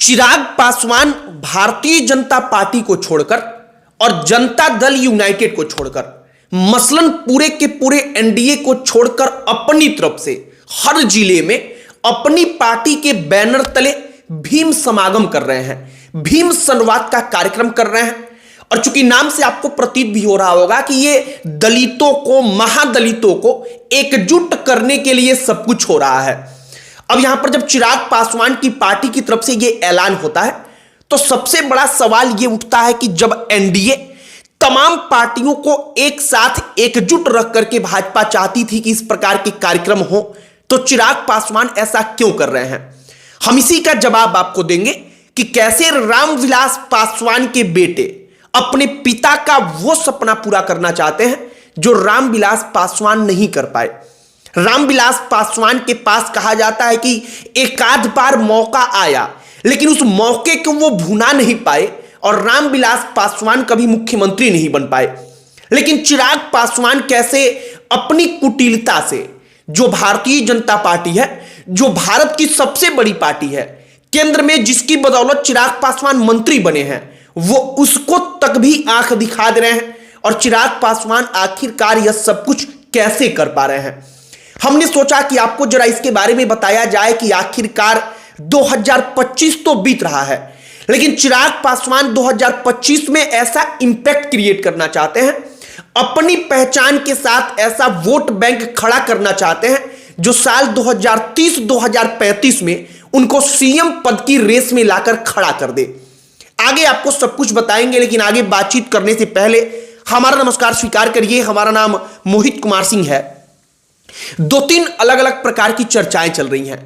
Chirag Paswan Bharatiya Janata party को छोड़कर और जनता दल यूनाइटेड को छोड़कर मसलन पूरे के पूरे एनडीए को छोड़कर अपनी तरफ से हर जिले में अपनी पार्टी के बैनर तले भीम समागम कर रहे हैं, भीम संवाद का कार्यक्रम कर रहे हैं। और चूंकि नाम से आपको प्रतीत भी हो रहा होगा कि ये दलितों को, महादलितों को एकजुट करने के लिए सब कुछ हो रहा है। अब यहां पर जब चिराग पासवान की पार्टी की तरफ से यह ऐलान होता है तो सबसे बड़ा सवाल यह उठता है कि जब एनडीए तमाम पार्टियों को एक साथ एकजुट रख करके भाजपा चाहती थी कि इस प्रकार के कार्यक्रम हो, तो चिराग पासवान ऐसा क्यों कर रहे हैं। हम इसी का जवाब आपको देंगे कि कैसे रामविलास पासवान के बेटे अपने पिता का वो सपना पूरा करना चाहते हैं जो रामविलास पासवान नहीं कर पाए। रामविलास पासवान के पास कहा जाता है कि एकाध बार मौका आया, लेकिन उस मौके को वो भुना नहीं पाए और रामविलास पासवान कभी मुख्यमंत्री नहीं बन पाए। लेकिन चिराग पासवान कैसे अपनी कुटिलता से, जो भारतीय जनता पार्टी है, जो भारत की सबसे बड़ी पार्टी है, केंद्र में जिसकी बदौलत चिराग पासवान मंत्री बने हैं, वो उसको तक भी आंख दिखा दे रहे हैं। और चिराग पासवान आखिरकार यह सब कुछ कैसे कर पा रहे हैं। हमने सोचा कि आपको जरा इसके बारे में बताया जाए कि आखिरकार 2025 तो बीत रहा है, लेकिन चिराग पासवान 2025 में ऐसा इंपैक्ट क्रिएट करना चाहते हैं, अपनी पहचान के साथ ऐसा वोट बैंक खड़ा करना चाहते हैं जो साल 2030-2035 में उनको सीएम पद की रेस में लाकर खड़ा कर दे। आगे आपको सब कुछ बताएंगे, लेकिन आगे बातचीत करने से पहले हमारा नमस्कार स्वीकार करिए। हमारा नाम मोहित कुमार सिंह है। दो तीन अलग अलग प्रकार की चर्चाएं चल रही हैं।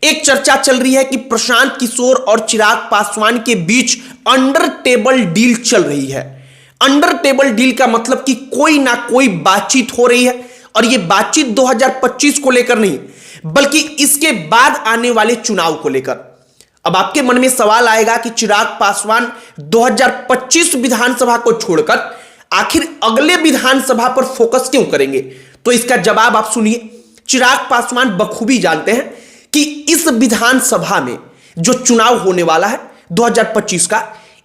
एक चर्चा चल रही है कि प्रशांत किशोर और चिराग पासवान के बीच अंडर टेबल डील चल रही है। अंडर टेबल डील का मतलब कि कोई ना कोई बातचीत हो रही है, और यह बातचीत 2025 को लेकर नहीं, बल्कि इसके बाद आने वाले चुनाव को लेकर। अब आपके मन में सवाल आएगा कि चिराग पासवान 2025 विधानसभा को छोड़कर आखिर अगले विधानसभा पर फोकस क्यों करेंगे। तो इसका जवाब आप सुनिए। चिराग पासवान बखूबी जानते हैं कि इस विधानसभा में जो चुनाव होने वाला है 2025 का,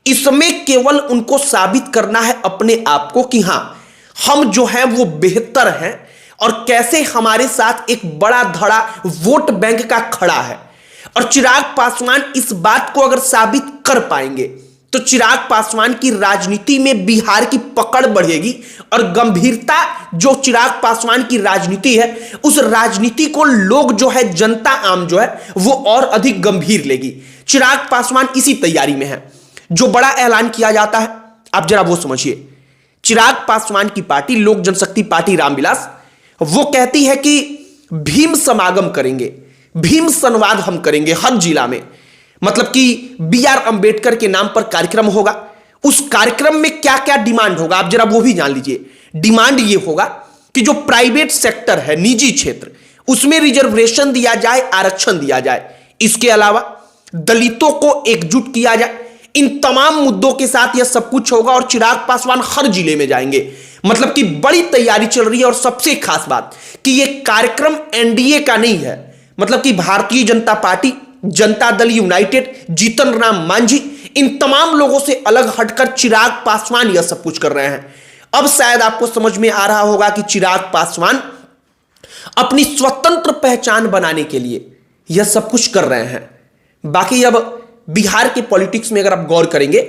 इसमें केवल उनको साबित करना है अपने आप को कि हां, हम जो है वो बेहतर हैं और कैसे हमारे साथ एक बड़ा धड़ा वोट बैंक का खड़ा है। और चिराग पासवान इस बात को अगर साबित कर पाएंगे तो चिराग पासवान की राजनीति में बिहार की पकड़ बढ़ेगी, और गंभीरता जो चिराग पासवान की राजनीति है, उस राजनीति को लोग जो है, जनता आम जो है, वो और अधिक गंभीर लेगी। चिराग पासवान इसी तैयारी में है। जो बड़ा ऐलान किया जाता है, आप जरा वो समझिए। चिराग पासवान की पार्टी लोक जनशक्ति पार्टी रामविलास, वो कहती है कि भीम समागम करेंगे, भीम संवाद हम करेंगे हर जिला में। मतलब कि BR अंबेडकर के नाम पर कार्यक्रम होगा। उस कार्यक्रम में क्या क्या डिमांड होगा, आप जरा वो भी जान लीजिए। डिमांड ये होगा कि जो प्राइवेट सेक्टर है, निजी क्षेत्र, उसमें रिजर्वेशन दिया जाए, आरक्षण दिया जाए। इसके अलावा दलितों को एकजुट किया जाए। इन तमाम मुद्दों के साथ यह सब कुछ होगा, और चिराग पासवान हर जिले में जाएंगे। मतलब कि बड़ी तैयारी चल रही है। और सबसे खास बात कि यह कार्यक्रम एनडीए का नहीं है, मतलब कि भारतीय जनता पार्टी, जनता दल यूनाइटेड, जीतन राम मांझी, इन तमाम लोगों से अलग हटकर चिराग पासवान यह सब कुछ कर रहे हैं। अब शायद आपको समझ में आ रहा होगा कि चिराग पासवान अपनी स्वतंत्र पहचान बनाने के लिए यह सब कुछ कर रहे हैं। बाकी अब बिहार के पॉलिटिक्स में अगर आप गौर करेंगे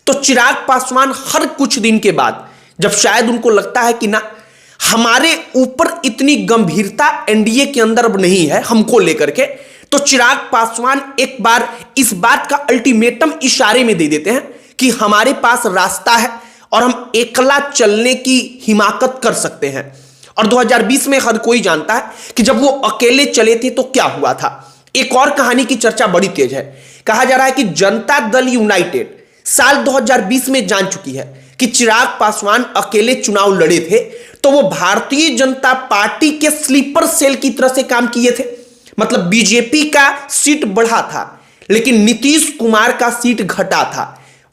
तो चिराग पासवान हर कुछ दिन के बाद, जब शायद उनको लगता है कि ना, हमारे ऊपर इतनी गंभीरता एनडीए के अंदर अब नहीं है हमको लेकर के, तो चिराग पासवान एक बार इस बात का अल्टीमेटम इशारे में दे देते हैं कि हमारे पास रास्ता है और हम एकला चलने की हिमाकत कर सकते हैं। और 2020 में हर कोई जानता है कि जब वो अकेले चले थे तो क्या हुआ था। एक और कहानी की चर्चा बड़ी तेज है। कहा जा रहा है कि जनता दल यूनाइटेड साल 2020 में जान चुकी है कि चिराग पासवान अकेले चुनाव लड़े थे, तो वो भारतीय जनता पार्टी के स्लीपर सेल की तरह से काम किए थे। मतलब बीजेपी का सीट बढ़ा था, लेकिन नीतीश कुमार का सीट घटा था।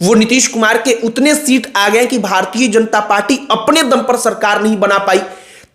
वो नीतीश कुमार के उतने सीट आ गए कि भारतीय जनता पार्टी अपने दम पर सरकार नहीं बना पाई,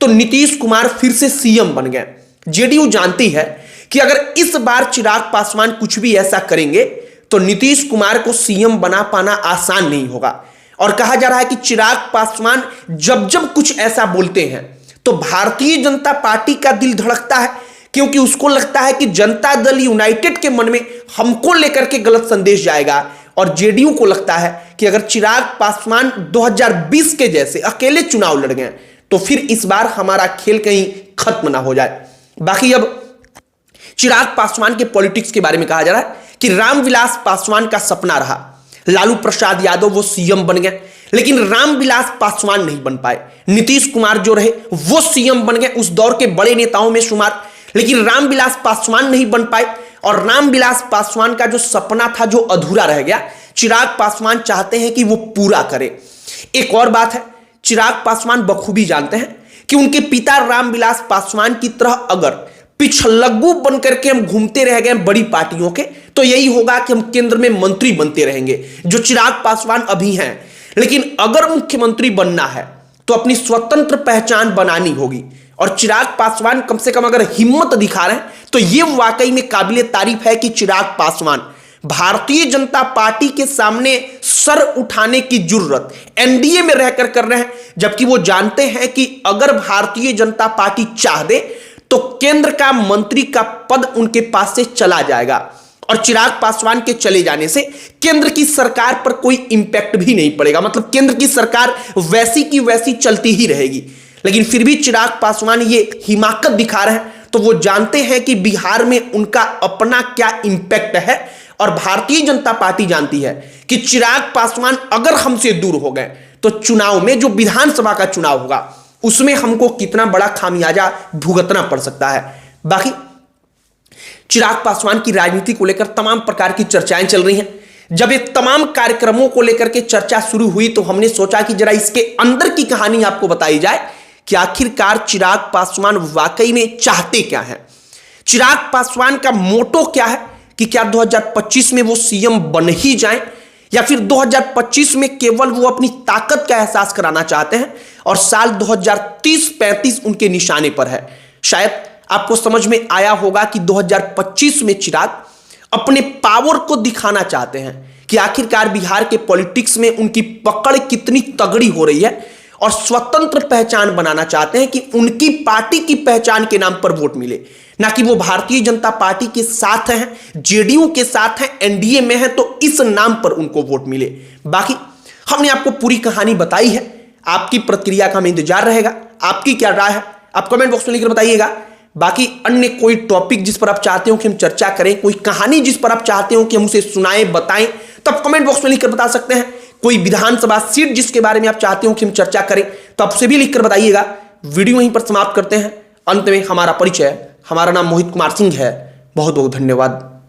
तो नीतीश कुमार फिर से सीएम बन गए। जेडीयू जानती है कि अगर इस बार चिराग पासवान कुछ भी ऐसा करेंगे तो नीतीश कुमार को सीएम बना पाना आसान नहीं होगा। और कहा जा रहा है कि चिराग पासवान जब जब कुछ ऐसा बोलते हैं तो भारतीय जनता पार्टी का दिल धड़कता है, क्योंकि उसको लगता है कि जनता दल यूनाइटेड के मन में हमको लेकर के गलत संदेश जाएगा। और जेडीयू को लगता है कि अगर चिराग पासवान 2020 के जैसे अकेले चुनाव लड़ गए तो फिर इस बार हमारा खेल कहीं खत्म ना हो जाए। बाकी अब चिराग पासवान के पॉलिटिक्स के बारे में कहा जा रहा है कि रामविलास पासवान का सपना रहा, लालू प्रसाद यादव वो सीएम बन गए, लेकिन रामविलास पासवान नहीं बन पाए। नीतीश कुमार जो रहे वो सीएम बन गए, उस दौर के बड़े नेताओं में शुमार, लेकिन रामविलास पासवान नहीं बन पाए। और रामविलास पासवान का जो सपना था जो अधूरा रह गया, चिराग पासवान चाहते हैं कि वो पूरा करे। एक और बात है, चिराग पासवान बखूबी जानते हैं कि उनके पिता रामविलास पासवान की तरह अगर पिछलग्गू बनकर के हम घूमते रह गए बड़ी पार्टियों के, तो यही होगा कि हम केंद्र में मंत्री बनते रहेंगे, जो चिराग पासवान अभी हैं। लेकिन अगर मुख्यमंत्री बनना है तो अपनी स्वतंत्र पहचान बनानी होगी। और चिराग पासवान कम से कम अगर हिम्मत दिखा रहे हैं तो यह वाकई में काबिले तारीफ है कि चिराग पासवान भारतीय जनता पार्टी के सामने सर उठाने की जरूरत एनडीए में रहकर कर रहे हैं, जबकि वो जानते हैं कि अगर भारतीय जनता पार्टी चाह दे तो केंद्र का मंत्री का पद उनके पास से चला जाएगा। और चिराग पासवान के चले जाने से केंद्र की सरकार पर कोई इंपैक्ट भी नहीं पड़ेगा, मतलब केंद्र की सरकार वैसी की वैसी चलती ही रहेगी। लेकिन फिर भी चिराग पासवान ये हिमाकत दिखा रहे हैं, तो वो जानते हैं कि बिहार में उनका अपना क्या इंपैक्ट है। और भारतीय जनता पार्टी जानती है कि चिराग पासवान अगर हमसे दूर हो गए तो चुनाव में, जो विधानसभा का चुनाव होगा, उसमें हमको कितना बड़ा खामियाजा भुगतना पड़ सकता है। बाकी चिराग पासवान की राजनीति को लेकर तमाम प्रकार की चर्चाएं चल रही हैं। जब ये तमाम कार्यक्रमों को लेकर के चर्चा शुरू हुई तो हमने सोचा कि जरा इसके अंदर की कहानी आपको बताई जाए कि आखिरकार चिराग पासवान वाकई में चाहते क्या हैं। चिराग पासवान का मोटो क्या है कि क्या 2025 में वो सीएम बन ही जाएं, या फिर 2025 में केवल वो अपनी ताकत का एहसास कराना चाहते हैं और साल 2030-35 उनके निशाने पर है। शायद आपको समझ में आया होगा कि 2025 में चिराग अपने पावर को दिखाना चाहते हैं कि आखिरकार बिहार के पॉलिटिक्स में उनकी पकड़ कितनी तगड़ी हो रही है, और स्वतंत्र पहचान बनाना चाहते हैं कि उनकी पार्टी की पहचान के नाम पर वोट मिले, ना कि वो भारतीय जनता पार्टी के साथ हैं, जेडीयू के साथ हैं, एनडीए में है तो इस नाम पर उनको वोट मिले। बाकी हमने आपको पूरी कहानी बताई है, आपकी प्रतिक्रिया का हमें इंतजार रहेगा। आपकी क्या राय है आप कमेंट बॉक्स में लिखकर बताइएगा। बाकी अन्य कोई टॉपिक जिस पर आप चाहते हो कि हम चर्चा करें, कोई कहानी जिस पर आप चाहते हो कि हम उसे सुनाएं बताएं, तो आप कमेंट बॉक्स में लिखकर बता सकते हैं। कोई विधानसभा सीट जिसके बारे में आप चाहते हो कि हम चर्चा करें तो आप उसे भी लिखकर बताइएगा। वीडियो यहीं पर समाप्त करते हैं। अंत में हमारा परिचय, हमारा नाम मोहित कुमार सिंह है। बहुत बहुत धन्यवाद।